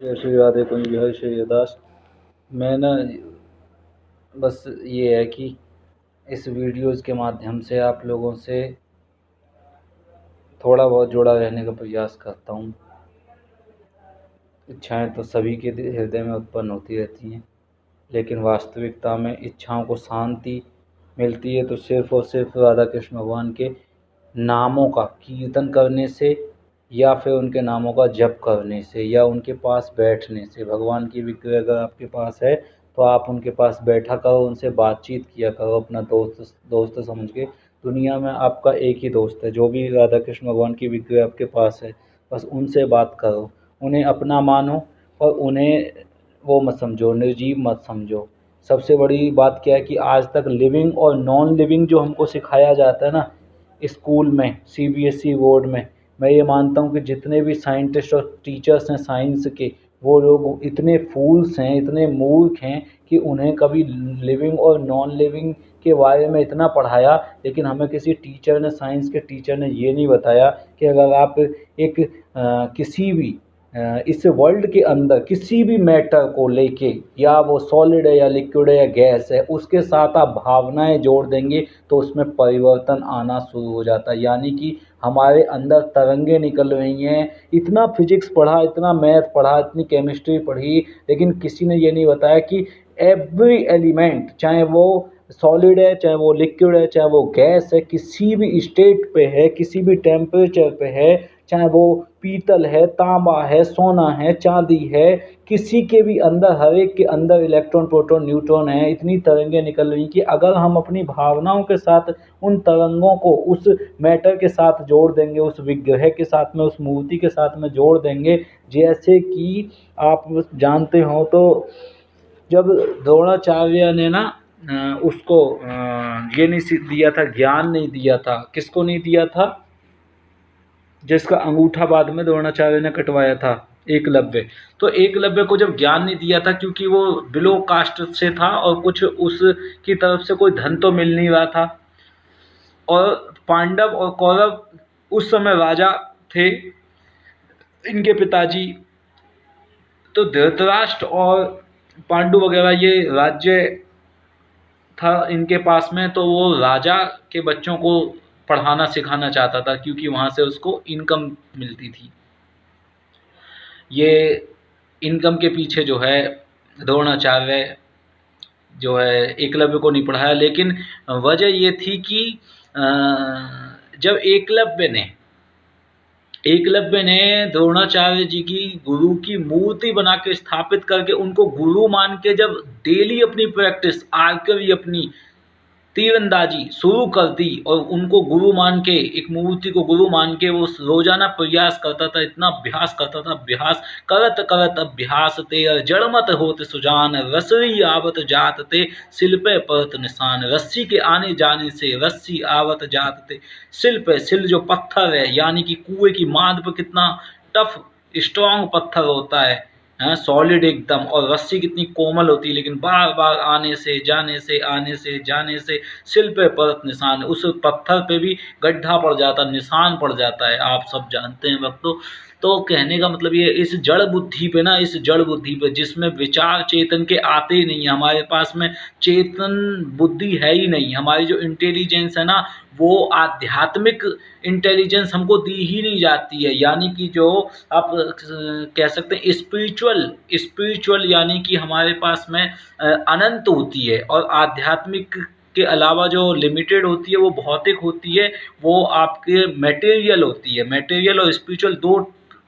जय श्री राधे कुंज बिहारी श्री दास। मैं ना बस ये है कि इस वीडियोज़ के माध्यम से आप लोगों से थोड़ा बहुत जुड़ा रहने का प्रयास करता हूँ। इच्छाएं तो सभी के हृदय में उत्पन्न होती रहती हैं, लेकिन वास्तविकता में इच्छाओं को शांति मिलती है तो सिर्फ़ और सिर्फ राधा कृष्ण भगवान के नामों का कीर्तन करने से, या फिर उनके नामों का जप करने से, या उनके पास बैठने से। भगवान की विग्रह अगर आपके पास है तो आप उनके पास बैठा करो, उनसे बातचीत किया करो अपना दोस्त दोस्त समझ के। दुनिया में आपका एक ही दोस्त है, जो भी राधा कृष्ण भगवान की विग्रह आपके पास है, बस उनसे बात करो, उन्हें अपना मानो और उन्हें वो मत समझो, निर्जीव मत समझो। सबसे बड़ी बात क्या है कि आज तक लिविंग और नॉन लिविंग जो हमको सिखाया जाता है ना स्कूल में, सीबीएसई बोर्ड में, मैं ये मानता हूँ कि जितने भी साइंटिस्ट और टीचर्स हैं साइंस के, वो लोग इतने फूल्स हैं, इतने मूर्ख हैं कि उन्हें कभी लिविंग और नॉन लिविंग के बारे में इतना पढ़ाया, लेकिन हमें किसी टीचर ने, साइंस के टीचर ने ये नहीं बताया कि अगर आप एक किसी भी इस वर्ल्ड के अंदर किसी भी मैटर को लेके, या वो सॉलिड है या लिक्विड है या गैस है, उसके साथ आप भावनाएं जोड़ देंगे तो उसमें परिवर्तन आना शुरू हो जाता है। यानी कि हमारे अंदर तरंगे निकल रही हैं। इतना फिजिक्स पढ़ा, इतना मैथ पढ़ा, इतनी केमिस्ट्री पढ़ी, लेकिन किसी ने ये नहीं बताया कि एवरी एलिमेंट, चाहे वो सॉलिड है, चाहे वो लिक्विड है, चाहे वो गैस है, किसी भी स्टेट पे है, किसी भी टेम्परेचर पे है, चाहे वो पीतल है, तांबा है, सोना है, चांदी है, किसी के भी अंदर, हर एक के अंदर इलेक्ट्रॉन, प्रोटॉन, न्यूट्रॉन है। इतनी तरंगें निकल रही कि अगर हम अपनी भावनाओं के साथ उन तरंगों को उस मैटर के साथ जोड़ देंगे, उस विग्रह के साथ में, उस मूर्ति के साथ में जोड़ देंगे। जैसे कि आप जानते हो तो जब द्रोणाचार्य ने ना उसको ये नहीं दिया था, ज्ञान नहीं दिया था। किसको नहीं दिया था? जिसका अंगूठा बाद में द्रोणाचार्य ने कटवाया था, एकलव्य। तो एकलव्य को जब ज्ञान नहीं दिया था क्योंकि वो बिलो कास्ट से था और कुछ उसकी तरफ से कोई धन तो मिल नहीं रहा था, और पांडव और कौरव उस समय राजा थे, इनके पिताजी। तो धृतराष्ट्र और पांडु वगैरह ये राज्य था इनके पास में, तो वो राजा के बच्चों को पढ़ाना सिखाना चाहता था क्योंकि वहाँ से उसको इनकम मिलती थी। ये इनकम के पीछे जो है द्रोणाचार्य जो है एकलव्य को नहीं पढ़ाया। लेकिन वजह ये थी कि जब एकलव्य ने द्रोणाचार्य जी की गुरु की मूर्ति बना के स्थापित करके उनको गुरु मान के जब डेली अपनी प्रैक्टिस, आर्चरी, अपनी तीरंदाजी शुरू कर दी और उनको गुरु मान के, एक मूर्ति को गुरु मान के वो रोजाना प्रयास करता था, इतना अभ्यास करता था, अभ्यास करत करत अभ्यास ते जड़मत होत सुजान, रसरी आवत जात ते सिल पे परत निशान। रस्सी के आने जाने से रस्सी आवत जात ते सिल पे, सिल जो पत्थर है यानी कि कुएं की मांद पर कितना टफ स्ट्रॉन्ग पत्थर होता है, सॉलिड एकदम, और रस्सी कितनी कोमल होती है, लेकिन बार बार आने से जाने से, आने से जाने से सिल पे परत निशान, उस पत्थर पे भी गड्ढा पड़ जाता, निशान पड़ जाता है, आप सब जानते हैं भक्तों। तो कहने का मतलब ये, इस जड़ बुद्धि पे ना, इस जड़ बुद्धि पे जिसमें विचार चेतन के आते ही नहीं है, हमारे पास में चेतन बुद्धि है ही नहीं, हमारी जो इंटेलिजेंस है ना वो आध्यात्मिक इंटेलिजेंस हमको दी ही नहीं जाती है। यानी कि जो आप कह सकते हैं स्पिरिचुअल यानी कि हमारे पास में अनंत होती है, और आध्यात्मिक के अलावा जो लिमिटेड होती है वो भौतिक होती है, वो आपके मटेरियल होती है। मटेरियल और स्पिरिचुअल दो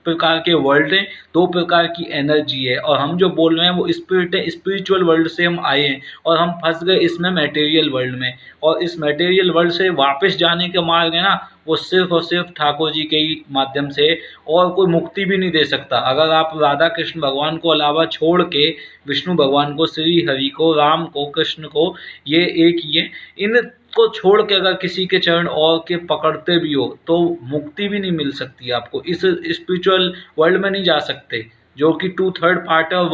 प्रकार के वर्ल्ड हैं, दो प्रकार की एनर्जी है, और हम जो बोल रहे हैं वो स्पिरिट है, स्पिरिचुअल वर्ल्ड से हम आए हैं और हम फंस गए इसमें मटेरियल वर्ल्ड में। और इस मटेरियल वर्ल्ड से वापस जाने का मार्ग है ना, वो सिर्फ और सिर्फ ठाकुर जी के ही माध्यम से, और कोई मुक्ति भी नहीं दे सकता। अगर आप राधा कृष्ण भगवान को अलावा छोड़ के, विष्णु भगवान को, श्री हरि को, राम को, कृष्ण को, ये एक ही है, इनको छोड़ के अगर किसी के चरण और के पकड़ते भी हो तो मुक्ति भी नहीं मिल सकती आपको, इस स्पिरिचुअल वर्ल्ड में नहीं जा सकते, जो कि 2/3 पार्ट है और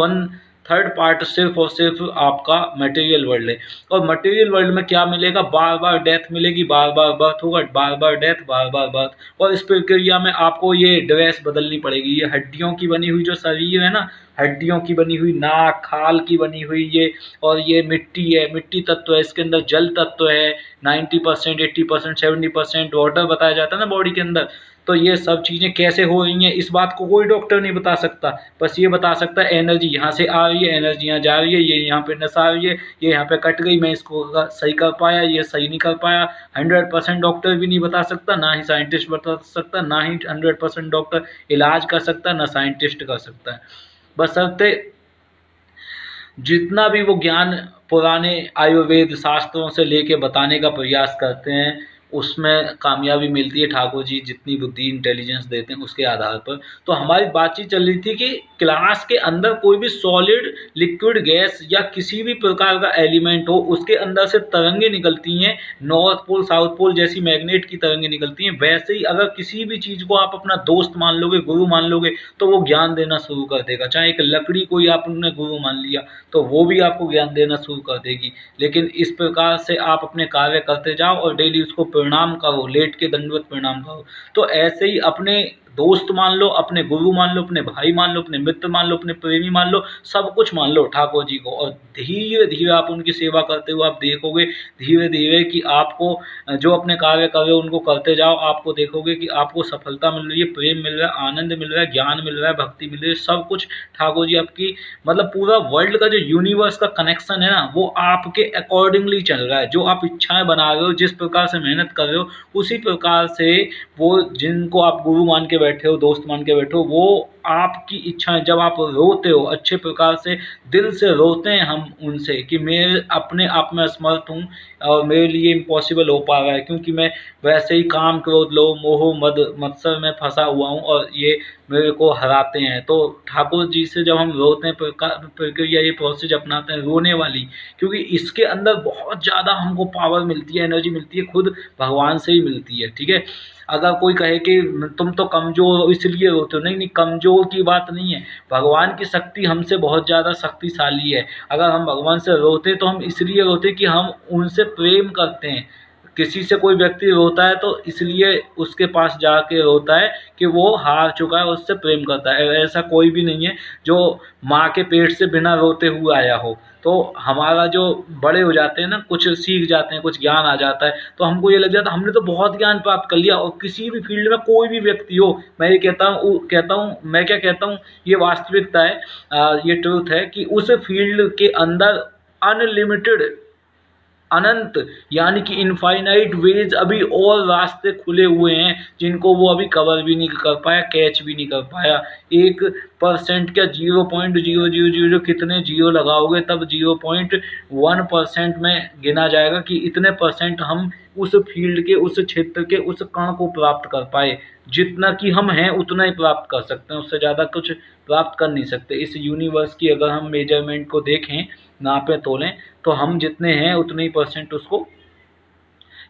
थर्ड पार्ट सिर्फ और सिर्फ आपका मटेरियल वर्ल्ड है। और मटेरियल वर्ल्ड में क्या मिलेगा, बार बार डेथ मिलेगी, बार बार बर्थ होगा, बार बार डेथ, बार बार बर्थ। और इस प्रक्रिया में आपको ये ड्रेस बदलनी पड़ेगी, ये हड्डियों की बनी हुई जो शरीर है ना, हड्डियों की बनी हुई नाक, खाल की बनी हुई ये, और ये मिट्टी है, मिट्टी तत्व है, इसके अंदर जल तत्व है 90%, 80%, 70% वाटर बताया जाता है ना बॉडी के अंदर। तो ये सब चीज़ें कैसे हो रही हैं इस बात को कोई डॉक्टर नहीं बता सकता, बस ये बता सकता है एनर्जी यहाँ से आ रही है, एनर्जी यहाँ जा रही है, ये यहाँ पे नस आ रही है, ये यहाँ पे कट गई, मैं इसको सही कर पाया, ये सही नहीं कर पाया। 100% डॉक्टर भी नहीं बता सकता, ना ही साइंटिस्ट बता सकता, ना ही 100% डॉक्टर इलाज कर सकता, ना साइंटिस्ट कर सकता है। बशर्ते जितना भी वो ज्ञान पुराने आयुर्वेद शास्त्रों से लेके बताने का प्रयास करते हैं उसमें कामयाबी मिलती है। ठाकुर जी जितनी बुद्धि इंटेलिजेंस देते हैं उसके आधार पर। तो हमारी बातचीत चल रही थी कि क्लास के अंदर कोई भी सॉलिड, लिक्विड, गैस या किसी भी प्रकार का एलिमेंट हो, उसके अंदर से तरंगे निकलती हैं, नॉर्थ पोल साउथ पोल जैसी मैग्नेट की तरंगे निकलती हैं। वैसे ही अगर किसी भी चीज़ को आप अपना दोस्त मान लोगे, गुरु मान लोगे, तो वो ज्ञान देना शुरू कर देगा। चाहे एक लकड़ी को ही आपने गुरु मान लिया तो वो भी आपको ज्ञान देना शुरू कर देगी। लेकिन इस प्रकार से आप अपने कार्य करते जाओ और डेली उसको प्रणाम करो, लेट के दंडवत प्रणाम करो। तो ऐसे ही अपने दोस्त मान लो, अपने गुरु मान लो, अपने भाई मान लो, अपने मित्र मान लो, अपने प्रेमी मान लो, सब कुछ मान लो ठाकुर जी को। और धीरे धीरे आप उनकी सेवा करते हुए आप देखोगे धीरे धीरे कि आपको जो अपने कार्य कर रहे हो उनको करते जाओ, आपको देखोगे कि आपको सफलता मिल रही है, प्रेम मिल रहा है, आनंद मिल रहा है, ज्ञान मिल रहा है, भक्ति मिल रही है, सब कुछ ठाकुर जी आपकी मतलब पूरा वर्ल्ड का जो यूनिवर्स का कनेक्शन है ना वो आपके अकॉर्डिंगली चल रहा है। जो आप इच्छाएं बना रहे हो, जिस प्रकार से मेहनत कर रहे हो, उसी प्रकार से वो जिनको आप गुरु मान के बैठे हो, दोस्त मान के बैठे हो, वो आपकी इच्छाएं, जब आप रोते हो अच्छे प्रकार से, दिल से रोते हैं हम उनसे कि मैं अपने आप में असमर्थ हूँ और मेरे लिए इम्पॉसिबल हो पा रहा है, क्योंकि मैं वैसे ही काम, क्रोध, लोभ, मोह, मद, मत्सर में फंसा हुआ हूँ और ये मेरे को हराते हैं। तो ठाकुर जी से जब हम रोते हैं, प्रक्रिया ये प्रोसेस अपनाते हैं रोने वाली, क्योंकि इसके अंदर बहुत ज़्यादा हमको पावर मिलती है, एनर्जी मिलती है, खुद भगवान से ही मिलती है। ठीक है, अगर कोई कहे कि तुम तो कमज़ोर हो इसलिए रोते हो, नहीं नहीं, कमज़ोर की बात नहीं है, भगवान की शक्ति हमसे बहुत ज़्यादा शक्तिशाली है। अगर हम भगवान से रोते तो हम इसलिए रोते कि हम उनसे प्रेम करते हैं। किसी से कोई व्यक्ति रोता है तो इसलिए उसके पास जाके रोता है कि वो हार चुका है, उससे प्रेम करता है। ऐसा कोई भी नहीं है जो माँ के पेट से बिना रोते हुए आया हो। तो हमारा जो बड़े हो जाते हैं ना, कुछ सीख जाते हैं, कुछ ज्ञान आ जाता है, तो हमको ये लग जाता है हमने तो बहुत ज्ञान प्राप्त कर लिया। और किसी भी फील्ड में कोई भी व्यक्ति हो, मैं ये कहता हूँ मैं क्या कहता हूँ, ये वास्तविकता है, ये ट्रूथ है कि उस फील्ड के अंदर अनलिमिटेड, अनंत यानी कि इनफाइनाइट वेज अभी और रास्ते खुले हुए हैं जिनको वो अभी कवर भी नहीं कर पाया, कैच भी नहीं कर पाया। 1% क्या, 0.0000 कितने जीरो लगाओगे तब 0.1% में गिना जाएगा कि इतने परसेंट हम उस फील्ड के, उस क्षेत्र के, उस कण को प्राप्त कर पाए। जितना कि हम हैं उतना ही प्राप्त कर सकते हैं, उससे ज़्यादा कुछ प्राप्त कर नहीं सकते। इस यूनिवर्स की अगर हम मेजरमेंट को देखें, नापें, तोलें, तो हम जितने हैं उतने ही परसेंट उसको,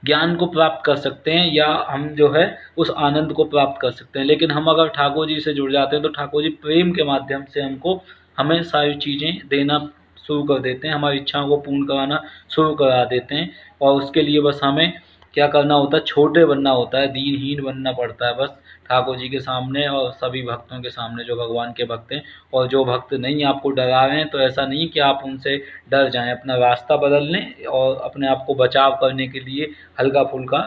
ज्ञान को प्राप्त कर सकते हैं, या हम जो है उस आनंद को प्राप्त कर सकते हैं। लेकिन हम अगर ठाकुर जी से जुड़ जाते हैं तो ठाकुर जी प्रेम के माध्यम से हमें सारी चीज़ें देना शुरू कर देते हैं, हमारी इच्छाओं को पूर्ण कराना शुरू करा देते हैं। और उसके लिए बस हमें क्या करना होता है, छोटे बनना होता है, दीनहीन बनना पड़ता है बस ठाकुर जी के सामने और सभी भक्तों के सामने जो भगवान के भक्त हैं। और जो भक्त नहीं आपको डरा रहे हैं तो ऐसा नहीं कि आप उनसे डर जाएं, अपना रास्ता बदल लें और अपने आप को बचाव करने के लिए हल्का फुल्का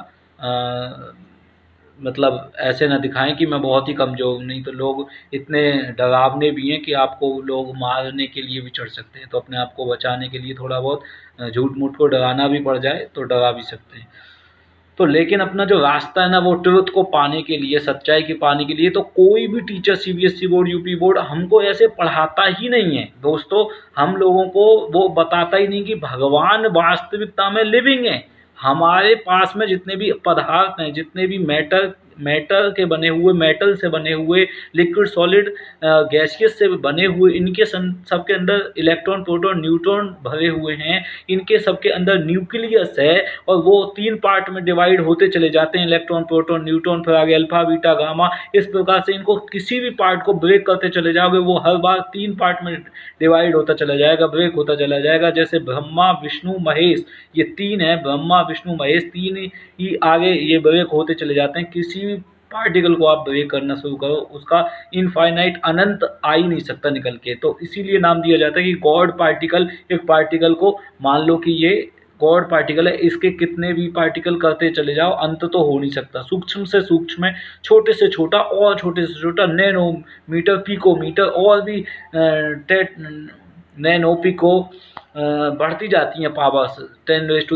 मतलब ऐसे ना दिखाएं कि मैं बहुत ही कमज़ोर हूँ। नहीं तो लोग इतने डरावने भी हैं कि आपको लोग मारने के लिए भी चढ़ सकते हैं। तो अपने आप को बचाने के लिए थोड़ा बहुत झूठ मूठ को डराना भी पड़ जाए तो डरा भी सकते हैं। तो लेकिन अपना जो रास्ता है ना वो ट्रुथ को पाने के लिए, सच्चाई के पाने के लिए, तो कोई भी teacher CBSE board, UP board हमको ऐसे पढ़ाता ही नहीं है दोस्तों। हम लोगों को वो बताता ही नहीं कि भगवान वास्तविकता में लिविंग है। हमारे पास में जितने भी पदार्थ हैं, जितने भी मैटर मेटल से बने हुए, लिक्विड सॉलिड गैसियस से बने हुए, इनके सबके अंदर इलेक्ट्रॉन प्रोटॉन न्यूट्रॉन भरे हुए हैं। इनके सबके अंदर न्यूक्लियस है और वो 3 पार्ट में डिवाइड होते चले जाते हैं, इलेक्ट्रॉन प्रोटॉन न्यूट्रॉन, फिर आगे अल्फा बीटा गामा। इस प्रकार से इनको किसी भी पार्ट को ब्रेक करते चले जाओगे वो हर बार 3 पार्ट में डिवाइड होता चला जाएगा, ब्रेक होता चला जाएगा। जैसे ब्रह्मा विष्णु महेश, ये 3 है, ब्रह्मा विष्णु महेश 3 ही आगे ये ब्रेक होते चले जाते हैं। किसी भी पार्टिकल को आप ब्रेक करना शुरू करो, उसका इनफाइनाइट अनंत आ ही नहीं सकता निकल के। तो इसीलिए नाम दिया जाता है कि गॉड पार्टिकल। एक पार्टिकल को मान लो कि ये गॉड पार्टिकल है, इसके कितने भी पार्टिकल करते चले जाओ, अंत तो हो नहीं सकता। सूक्ष्म से सूक्ष्म है, छोटे से छोटा और छोटे से छोटा, नैनोमीटर, पिकोमीटर और भी नैनो पिको बढ़ती जाती हैं पावर्स, 10⁻⁻⁻6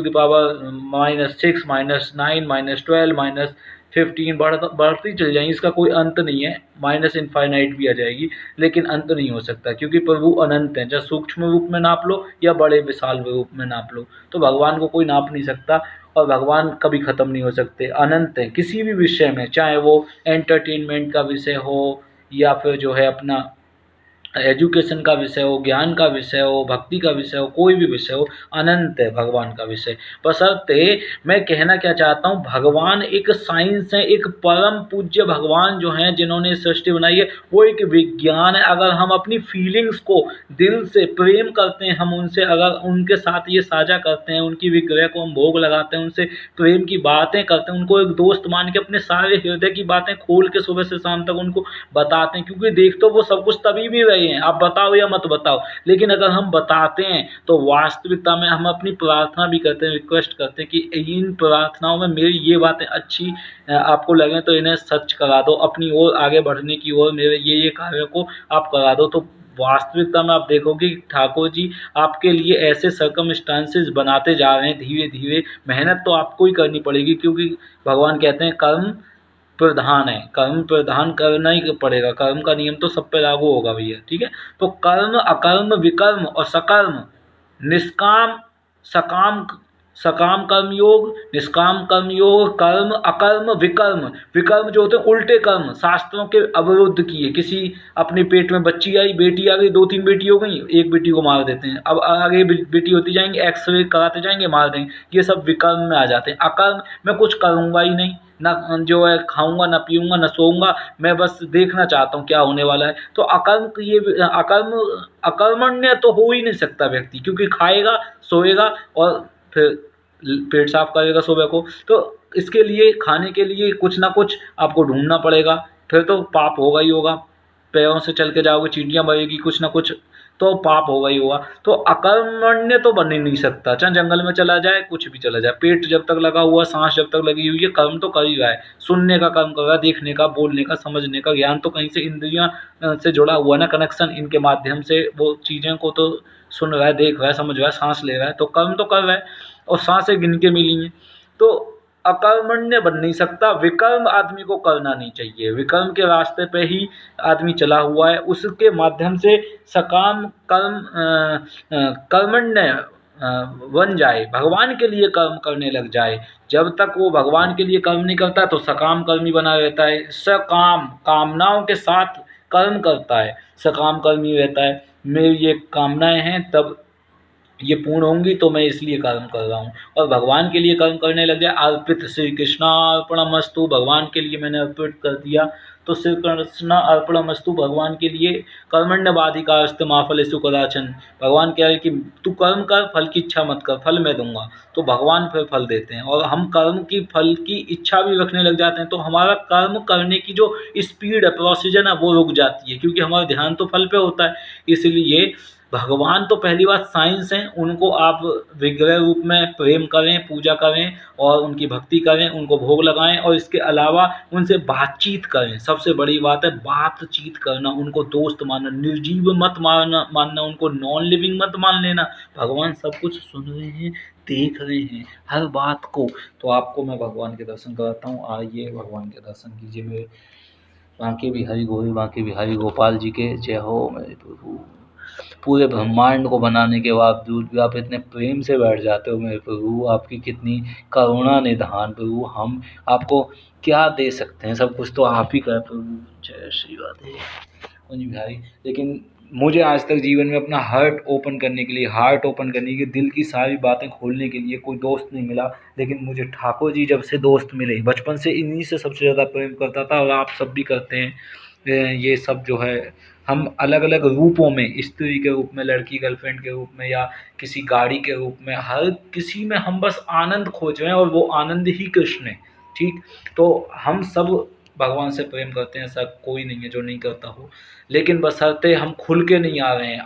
-9 -12 -15 बढ़ती चली जाएंगी। इसका कोई अंत नहीं है, माइनस इनफाइनाइट भी आ जाएगी, लेकिन अंत नहीं हो सकता क्योंकि प्रभु अनंत हैं। चाहे सूक्ष्म रूप में नाप लो या बड़े विशाल रूप में नाप लो, तो भगवान को कोई नाप नहीं सकता और भगवान कभी ख़त्म नहीं हो सकते, अनंत हैं किसी भी विषय में। चाहे वो एंटरटेनमेंट का विषय हो या फिर जो है अपना एजुकेशन का विषय हो, ज्ञान का विषय हो, भक्ति का विषय हो, कोई भी विषय हो, अनंत है भगवान का विषय। बशर्ते मैं कहना क्या चाहता हूँ, भगवान एक साइंस है, एक परम पूज्य भगवान जो हैं जिन्होंने सृष्टि बनाई है, वो एक विज्ञान है। अगर हम अपनी फीलिंग्स को दिल से प्रेम करते हैं, हम उनसे अगर उनके साथ ये साझा करते हैं, उनकी विग्रह को हम भोग लगाते हैं, उनसे प्रेम की बातें करते हैं, उनको एक दोस्त मान के अपने सारे हृदय की बातें खोल के सुबह से शाम तक उनको बताते हैं, क्योंकि देख तो वो सब कुछ तभी भी रहे हैं, आप बताओ या मत बताओ, लेकिन अगर हम बताते हैं तो वास्तविकता में हम अपनी प्रार्थना भी करते हैं, रिक्वेस्ट करते हैं कि इन प्रार्थनाओं में मेरी ये बातें अच्छी आपको लगे तो इन्हें सच करा दो, अपनी ओर आगे बढ़ने की ओर मेरे ये कार्यों को आप करा दो। तो वास्तविकता में आप देखोगे कि ठाकुर जी आपके लिए ऐसे सर्कमस्टांसेस बनाते जा रहे हैं धीरे धीरे। मेहनत तो आपको ही करनी पड़ेगी, क्योंकि भगवान कहते हैं कर्म प्रधान है, कर्म प्रधान करना ही पड़ेगा, कर्म का नियम तो सब पे लागू होगा भैया, ठीक है। तो कर्म, अकर्म, विकर्म और सकर्म, निष्काम, सकाम, सकाम कर्म योग, निष्काम कर्म योग, कर्म, अकर्म, विकर्म। विकर्म जो होते हैं उल्टे कर्म, शास्त्रों के अवरुद्ध किए। किसी अपने पेट में बच्ची आई, बेटी आ गई, 2-3 बेटी हो गई, एक बेटी को मार देते हैं, अब आगे बेटी होती जाएंगी, एक्सरे कराते जाएंगे, मार देंगे, ये सब विकर्म में आ जाते हैं। अकर्म, मैं कुछ करूँगा ही नहीं, ना जो है खाऊंगा, ना पीऊंगा, ना सोऊंगा, मैं बस देखना चाहता हूँ क्या होने वाला है। तो अकर्म, ये अकर्म, अकर्मण्य तो हो ही नहीं सकता व्यक्ति, क्योंकि खाएगा, सोएगा और फिर पेट साफ करेगा सुबह को। तो इसके लिए, खाने के लिए कुछ ना कुछ आपको ढूंढना पड़ेगा, फिर तो पाप होगा ही होगा। पैरों से चल के जाओगे, चींटियाँ बजेगी, कुछ ना कुछ तो पाप होगा ही होगा। तो अकर्मण्य तो बन ही नहीं सकता, चाहे जंगल में चला जाए, कुछ भी चला जाए, पेट जब तक लगा हुआ, सांस जब तक लगी हुई है, कर्म तो कर ही रहा है। सुनने का कर्म कर रहा है, देखने का, बोलने का, समझने का, ज्ञान तो कहीं से इंद्रियां से जुड़ा हुआ ना, कनेक्शन, इनके माध्यम से वो चीज़ें को तो सुन रहा है, देख रहा है, समझ रहा है, सांस ले रहा है, तो कर्म तो कर रहा है और सांसें गिन के मिली हैं। तो अकर्मण्य बन नहीं सकता। विकर्म आदमी को करना नहीं चाहिए, विकर्म के रास्ते पे ही आदमी चला हुआ है, उसके माध्यम से सकाम कर्म कर्मण्य बन जाए, भगवान के लिए कर्म करने लग जाए। जब तक वो भगवान के लिए कर्म नहीं करता तो सकाम कर्मी बना रहता है, सकाम, कामनाओं के साथ कर्म करता है, सकाम कर्मी रहता है। मेरी ये कामनाएं हैं, तब ये पूर्ण होंगी तो मैं इसलिए कर्म कर रहा हूँ। और भगवान के लिए कर्म करने लग जाए, अर्पित श्री कृष्णार्पणमस्तु, भगवान के लिए मैंने अर्पित कर दिया, तो श्री कृष्ण अर्पणमस्तु, भगवान के लिए। कर्मण्यवाधिकारस्ते मा फलेषु कदाचन, भगवान कह रहे कि तू कर्म कर, फल की इच्छा मत कर, फल मैं दूंगा। तो भगवान फिर फल देते हैं, और हम कर्म की फल की इच्छा भी रखने लग जाते हैं, तो हमारा कर्म करने की जो स्पीड है, प्रोसीजर है, वो रुक जाती है, क्योंकि हमारा ध्यान तो फल पे होता है। इसलिए भगवान तो पहली बात साइंस हैं, उनको आप विग्रह रूप में प्रेम करें, पूजा करें और उनकी भक्ति करें, उनको भोग लगाएं, और इसके अलावा उनसे बातचीत करें। सबसे बड़ी बात है बातचीत करना, उनको दोस्त मानना, निर्जीव मत मानना, उनको नॉन लिविंग मत मान लेना। भगवान सब कुछ सुन रहे हैं, देख रहे हैं हर बात को। तो आपको मैं भगवान के दर्शन कराता हूँ, आइए भगवान के दर्शन कीजिए। मेरे बांके बिहारी गोपाल जी के जय हो मेरे प्रभु। पूरे ब्रह्मांड को बनाने के बावजूद भी आप इतने प्रेम से बैठ जाते हो मेरे प्रभु, आपकी कितनी करुणा निधान प्रभु। हम आपको क्या दे सकते हैं, सब कुछ तो आप ही का है प्रभु। जय श्री राधे कुंज बिहारी। लेकिन मुझे आज तक जीवन में अपना हार्ट ओपन करने के लिए, दिल की सारी बातें खोलने के लिए कोई दोस्त नहीं मिला। लेकिन मुझे ठाकुर जी जब से दोस्त मिले, बचपन से इन्हीं से सबसे ज़्यादा प्रेम करता था, और आप सब भी करते हैं। ये सब जो है, हम अलग अलग रूपों में, स्त्री के रूप में, लड़की गर्लफ्रेंड के रूप में, या किसी गाड़ी के रूप में, हर किसी में हम बस आनंद खोज रहे हैं, और वो आनंद ही कृष्ण है। ठीक, तो हम सब भगवान से प्रेम करते हैं, ऐसा कोई नहीं है जो नहीं करता हो। लेकिन बशर्ते हम खुल के नहीं आ रहे हैं।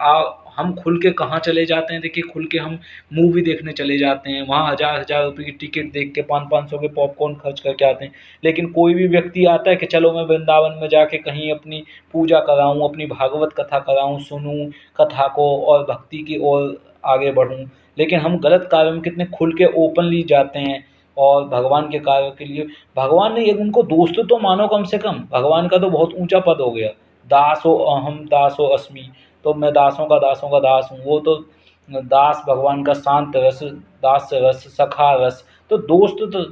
हम खुल के कहाँ चले जाते हैं, देखिए, खुल के हम मूवी देखने चले जाते हैं, वहाँ 1000 रुपये की टिकट देख के 500 के पॉपकॉर्न खर्च करके आते हैं। लेकिन कोई भी व्यक्ति आता है कि चलो मैं वृंदावन में जाके कहीं अपनी पूजा कराऊं, अपनी भागवत कथा कराऊं, सुनूं कथा को और भक्ति की ओर आगे बढ़ूं। लेकिन हम गलत कार्य में कितने खुल के ओपनली जाते हैं, और भगवान के कार्यों के लिए भगवान ने उनको दोस्त तो मानो कम से कम। भगवान का तो बहुत ऊंचा पद हो गया, दासो अहम दासो अस्मि, तो मैं दासों का दास हूँ। वो तो दास भगवान का शांत रस, दास रस, सखा रस। तो दोस्त तो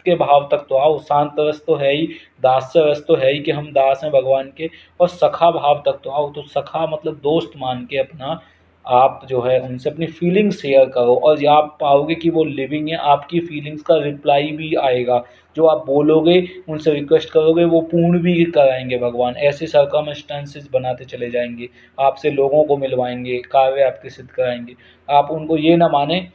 के भाव तक तो आओ, शांत रस तो है ही, दास रस तो है ही कि हम दास हैं भगवान के, और सखा भाव तक तो आओ। तो सखा मतलब दोस्त मान के अपना आप जो है उनसे अपनी फीलिंग्स शेयर करो, और आप पाओगे कि वो लिविंग है, आपकी फीलिंग्स का रिप्लाई भी आएगा। जो आप बोलोगे, उनसे रिक्वेस्ट करोगे, वो पूर्ण भी कराएंगे भगवान। ऐसे सर्कमस्टेंसेस बनाते चले जाएंगे, आपसे लोगों को मिलवाएंगे, कार्य आपके सिद्ध कराएंगे। आप उनको ये ना माने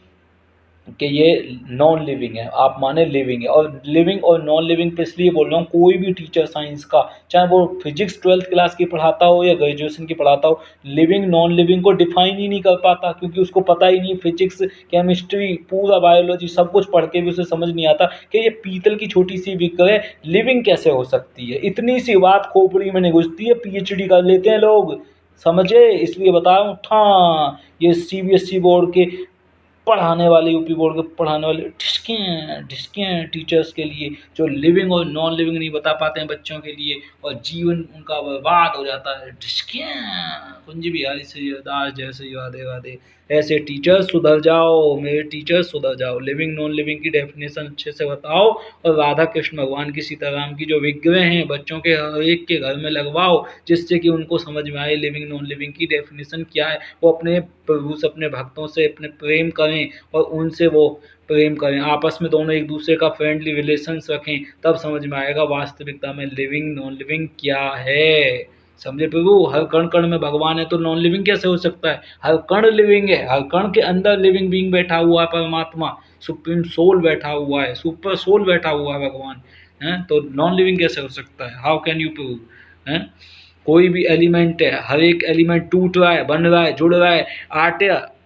कि ये नॉन लिविंग है, आप माने लिविंग है। और लिविंग और नॉन लिविंग पे इसलिए बोल रहा हूँ, कोई भी टीचर साइंस का, चाहे वो फिजिक्स 12th क्लास की पढ़ाता हो या ग्रेजुएशन की पढ़ाता हो, लिविंग नॉन लिविंग को डिफाइन ही नहीं कर पाता, क्योंकि उसको पता ही नहीं। फिजिक्स, केमिस्ट्री, पूरा बायोलॉजी सब कुछ पढ़ के भी उसे समझ नहीं आता कि ये पीतल की छोटी सी विग्रह है, लिविंग कैसे हो सकती है। इतनी सी बात खोपड़ी में नहीं घुसती है, पीएचडी कर लेते हैं लोग, समझे। इसलिए बता रहा हूँ, था ये सीबीएसई बोर्ड के पढ़ाने वाले, यूपी बोर्ड के पढ़ाने वाले ढिसके हैं टीचर्स के लिए, जो लिविंग और नॉन लिविंग नहीं बता पाते हैं बच्चों के लिए, और जीवन उनका बर्बाद हो जाता है। ढिसके कुंज बिहारी से दास जैसे राधे राधे। ऐसे टीचर सुधर जाओ, मेरे टीचर सुधर जाओ, लिविंग नॉन लिविंग की डेफिनेशन अच्छे से बताओ, और राधा कृष्ण भगवान की, सीताराम की जो विग्रह हैं बच्चों के हर एक के घर में लगवाओ, जिससे कि उनको समझ में आए लिविंग नॉन लिविंग की डेफिनेशन क्या है। वो अपने प्रभु से, अपने भक्तों से अपने प्रेम करें, और उनसे वो प्रेम करें, आपस में दोनों एक दूसरे का फ्रेंडली रिलेशंस रखें, तब समझ में आएगा वास्तविकता में लिविंग नॉन लिविंग क्या है। समझे प्रभु, हर कण कण में भगवान है, तो नॉन लिविंग कैसे हो सकता है। हर कण लिविंग है, हर कण के अंदर लिविंग बीइंग बैठा हुआ है, परमात्मा सुप्रीम सोल बैठा हुआ है, सुपर सोल बैठा हुआ है भगवान है। तो नॉन लिविंग कैसे हो सकता है, हाउ कैन यू प्रूव है। कोई भी एलिमेंट है, हर एक एलिमेंट टूट रहा है, बन रहा है, जुड़ रहा है।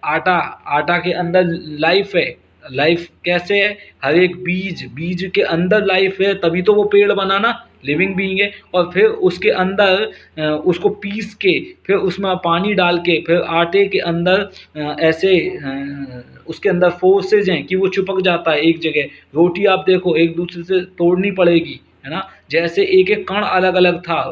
आटा के अंदर लाइफ है। लाइफ कैसे है, हर एक बीज के अंदर लाइफ है, तभी तो वो पेड़ बना ना, लिविंग बीइंग है। और फिर उसके अंदर उसको पीस के, फिर उसमें पानी डाल के, फिर आटे के अंदर ऐसे उसके अंदर फोर्सेज हैं कि वो चिपक जाता है एक जगह। रोटी आप देखो, एक दूसरे से तोड़नी पड़ेगी, है ना। जैसे एक एक कण अलग अलग था,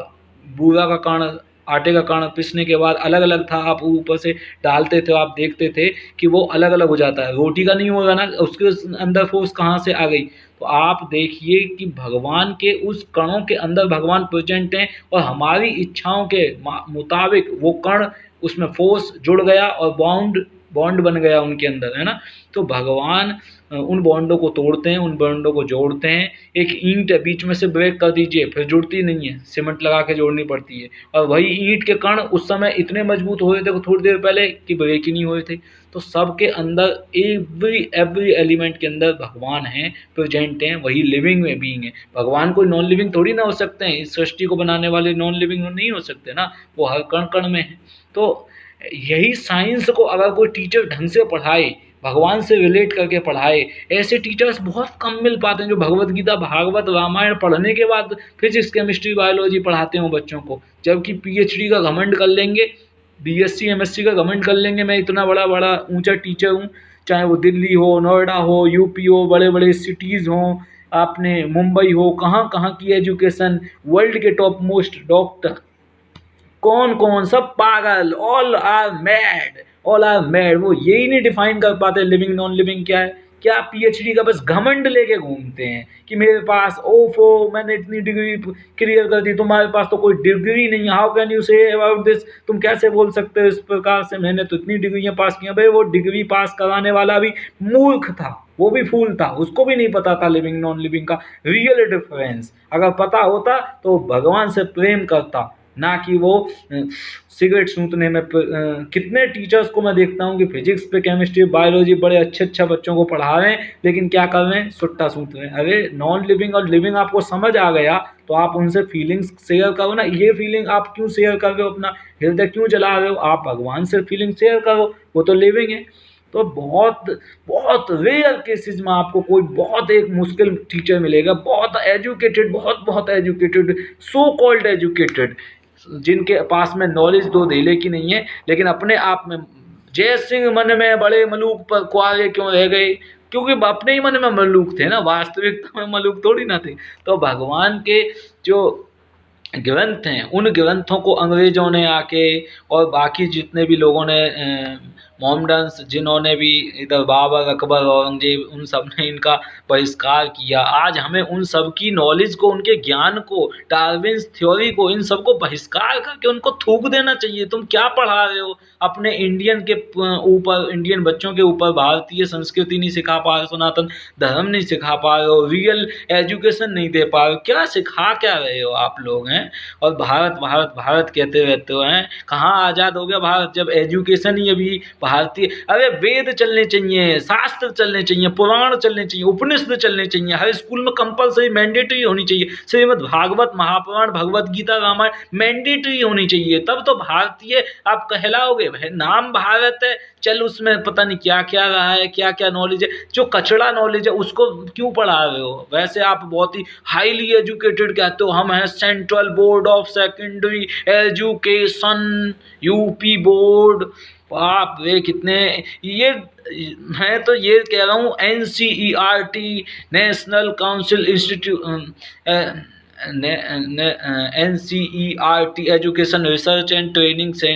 बूरा का कण, आटे का कण पीसने के बाद अलग अलग था, आप ऊपर से डालते थे, आप देखते थे कि वो अलग अलग हो जाता है। रोटी का नहीं होगा ना, उसके अंदर फोर्स कहाँ से आ गई। तो आप देखिए कि भगवान के उस कणों के अंदर भगवान प्रेजेंट हैं, और हमारी इच्छाओं के मुताबिक वो कण, उसमें फोर्स जुड़ गया और बॉन्ड बन गया उनके अंदर, है ना। तो भगवान उन बॉन्डों को तोड़ते हैं, उन बॉन्डों को जोड़ते हैं। एक ईंट है, बीच में से ब्रेक कर दीजिए, फिर जुड़ती नहीं है, सीमेंट लगा के जोड़नी पड़ती है। और वही ईंट के कण उस समय इतने मजबूत हुए थे थोड़ी देर पहले कि ब्रेक ही नहीं हुए थे। तो सबके अंदर, एवरी एलिमेंट के अंदर भगवान हैं, प्रेजेंट हैं, वही लिविंग में बीइंग है। भगवान कोई नॉन लिविंग थोड़ी ना हो सकते हैं, इस सृष्टि को बनाने वाले नॉन लिविंग नहीं हो सकते ना, वो हर कण कण में है। तो यही साइंस को अगर कोई टीचर ढंग से पढ़ाए, भगवान से रिलेट करके पढ़ाए, ऐसे टीचर्स बहुत कम मिल पाते हैं जो भगवत गीता, भागवत, रामायण पढ़ने के बाद फिजिक्स, केमिस्ट्री, बायोलॉजी पढ़ाते हो बच्चों को। जबकि पीएचडी का घमंड कर लेंगे, बीएससी एमएससी का घमंड कर लेंगे, मैं इतना बड़ा बड़ा ऊंचा टीचर हूँ, चाहे वो दिल्ली हो, नोएडा हो, यूपी हो, बड़े बड़े सिटीज़ हों, आपने मुंबई हो, कहाँ कहाँ की एजुकेशन, वर्ल्ड के टॉप मोस्ट डॉक्टर, कौन कौन सब पागल, all are mad, all are mad. वो यही नहीं डिफाइन कर पाते लिविंग नॉन लिविंग क्या है। क्या पीएचडी का बस घमंड लेके घूमते हैं कि मेरे पास ओफो मैंने इतनी डिग्री क्लियर कर दी, तुम्हारे पास तो कोई डिग्री नहीं है, how can you say about this, तुम कैसे बोल सकते हो इस प्रकार से, मैंने तो इतनी डिग्रियां पास की हैं। भाई वो डिग्री पास कराने वाला भी मूर्ख था, वो भी फूल था, उसको भी नहीं पता था लिविंग नॉन लिविंग का रियल डिफरेंस। अगर पता होता तो भगवान से प्रेम करता, ना कि वो सिगरेट सूंघने में। कितने टीचर्स को मैं देखता हूँ कि फिजिक्स पे, केमिस्ट्री, बायोलॉजी बड़े अच्छे अच्छा बच्चों को पढ़ा रहे हैं, लेकिन क्या कर रहे हैं, सुट्टा सूंघ रहे हैं। अरे नॉन लिविंग और लिविंग आपको समझ आ गया तो आप उनसे फीलिंग्स शेयर करो ना। ये फीलिंग आप क्यों शेयर कर रहे हो, अपना हृदय क्यों जला रहे हो, आप भगवान से फीलिंग शेयर करो, वो तो लिविंग है। तो बहुत बहुत रेयर केसेस में आपको कोई बहुत एक मुश्किल टीचर मिलेगा, बहुत एजुकेटेड, बहुत बहुत एजुकेटेड, सो कॉल्ड एजुकेटेड, जिनके पास में नॉलेज दो धेले की नहीं है, लेकिन अपने आप में जय सिंह मन में बड़े मलूक पर कुआरे क्यों रह गए, क्योंकि अपने ही मन में मलूक थे ना, वास्तविकता में मलूक थोड़ी ना थे। तो भगवान के जो ग्रंथ हैं, उन ग्रंथों को अंग्रेजों ने आके और बाकी जितने भी लोगों ने मोहम्मडन्स, जिन्होंने भी इधर बाबर, अकबर, औरंगजेब, उन सब ने इनका बहिष्कार किया। आज हमें उन सब की नॉलेज को, उनके ज्ञान को, डार्विन्स थ्योरी को, इन सबको बहिष्कार करके उनको थूक देना चाहिए। तुम क्या पढ़ा रहे हो अपने इंडियन के ऊपर, इंडियन बच्चों के ऊपर भारतीय संस्कृति नहीं सिखा पा रहे, सनातन धर्म नहीं सिखा पा रहे हो, रियल एजुकेशन नहीं दे पा रहे हो, क्या सिखा क्या रहे हो आप लोग हैं। और भारत भारत भारत कहते रहते हो हैं, कहाँ आज़ाद हो गया भारत जब एजुकेशन ही अभी भारतीय। अरे वेद चलने चाहिए, शास्त्र चलने चाहिए, पुराण चलने चाहिए, उपनिषद चलने चाहिए, हर स्कूल में कंपलसरी मैंडेटरी होनी चाहिए। श्रीमद् भागवत, महापुराण, भगवत गीता, रामायण मैंडेटरी होनी चाहिए, तब तो भारतीय आप कहलाओगे। भाई नाम भारत है, चल उसमें पता नहीं क्या क्या रहा है, क्या क्या नॉलेज है, जो कचड़ा नॉलेज है उसको क्यों पढ़ा रहे हो। वैसे आप बहुत ही हाईली एजुकेटेड कहते हो, हम हैं central board of secondary education, UP board. आप वे कितने, ये मैं तो ये कह रहा हूँ NCERT, national council institute, NCERT education research and training से,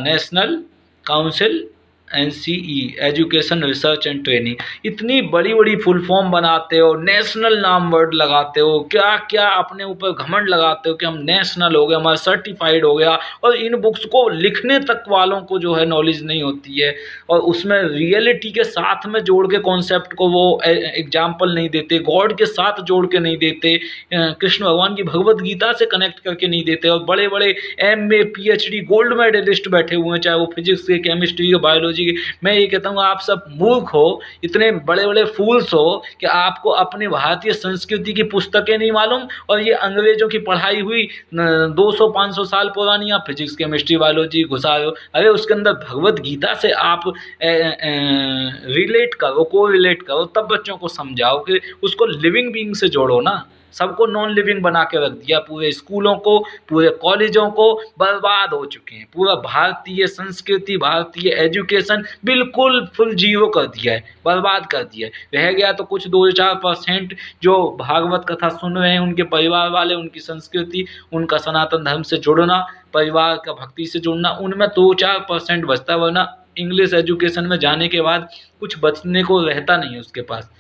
national council NCE education research and training, इतनी बड़ी बड़ी फुल फॉर्म बनाते हो, नेशनल नाम वर्ड लगाते हो, क्या क्या अपने ऊपर घमंड लगाते हो कि हम नेशनल हो गए, हमारा सर्टिफाइड हो गया, और इन बुक्स को लिखने तक वालों को जो है नॉलेज नहीं होती है, और उसमें रियलिटी के साथ में जोड़ के कॉन्सेप्ट को वो एग्जाम्पल नहीं देते, गॉड के साथ जोड़ के नहीं देते, कृष्ण भगवान की भगवत गीता से कनेक्ट करके नहीं देते। और बड़े बड़े MA PhD गोल्ड मेडलिस्ट बैठे हुए हैं, चाहे वो फिजिक्स के, केमिस्ट्री के, बायोलॉजी के। मैं ये कहता हूँ आप सब मूर्ख हो, इतने बड़े बड़े फूल्स हो कि आपको अपनी भारतीय संस्कृति की पुस्तकें नहीं मालूम, और ये अंग्रेजों की पढ़ाई हुई 200-500 साल पुरानी आप फिजिक्स, केमिस्ट्री, बायोलॉजी घुसा रहे हो। अरे उसके अंदर भगवत गीता से आप रिलेट करो, को रिलेट करो, तब बच्चों को समझाओ कि उसको लिविंग बीइंग से जोड़ो ना। सबको नॉन लिविंग बना के रख दिया, पूरे स्कूलों को, पूरे कॉलेजों को बर्बाद हो चुके हैं। पूरा भारतीय संस्कृति, भारतीय एजुकेशन बिल्कुल फुल जीरो कर दिया है, बर्बाद कर दिया है। रह गया तो कुछ 2-4% जो भागवत कथा सुन रहे हैं, उनके परिवार वाले, उनकी संस्कृति, उनका सनातन धर्म से जुड़ना, परिवार का भक्ति से जुड़ना, उनमें 2-4% बचता है, वरना इंग्लिश एजुकेशन में जाने के बाद कुछ बचने को रहता नहीं है उसके पास।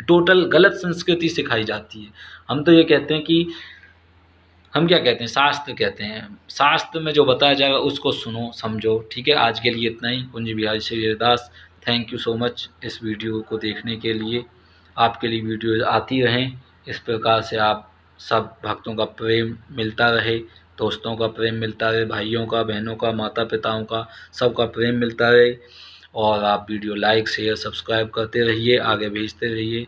टोटल गलत संस्कृति सिखाई जाती है। हम तो ये कहते हैं कि हम क्या कहते हैं, शास्त्र कहते हैं, शास्त्र में जो बताया जाएगा उसको सुनो, समझो। ठीक है, आज के लिए इतना ही। Kunj Bihari Shri Haridas, thank you so much इस वीडियो को देखने के लिए। आपके लिए वीडियोज आती रहें, इस प्रकार से आप सब भक्तों का प्रेम मिलता रहे, दोस्तों का प्रेम मिलता रहे, भाइयों का, बहनों का, माता पिताओं का, सबका प्रेम मिलता रहे। और आप वीडियो लाइक, शेयर, सब्सक्राइब करते रहिए, आगे भेजते रहिए।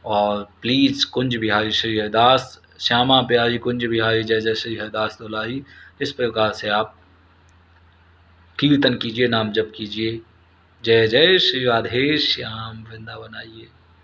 और प्लीज़ कुंज बिहारी श्री हरिदास, श्यामा प्यारी कुंज बिहारी, जय जय श्री हरिदास दुलारी, इस प्रकार से आप कीर्तन कीजिए, नाम जप कीजिए। जय जय श्री राधे श्याम, वृंदावन आइए।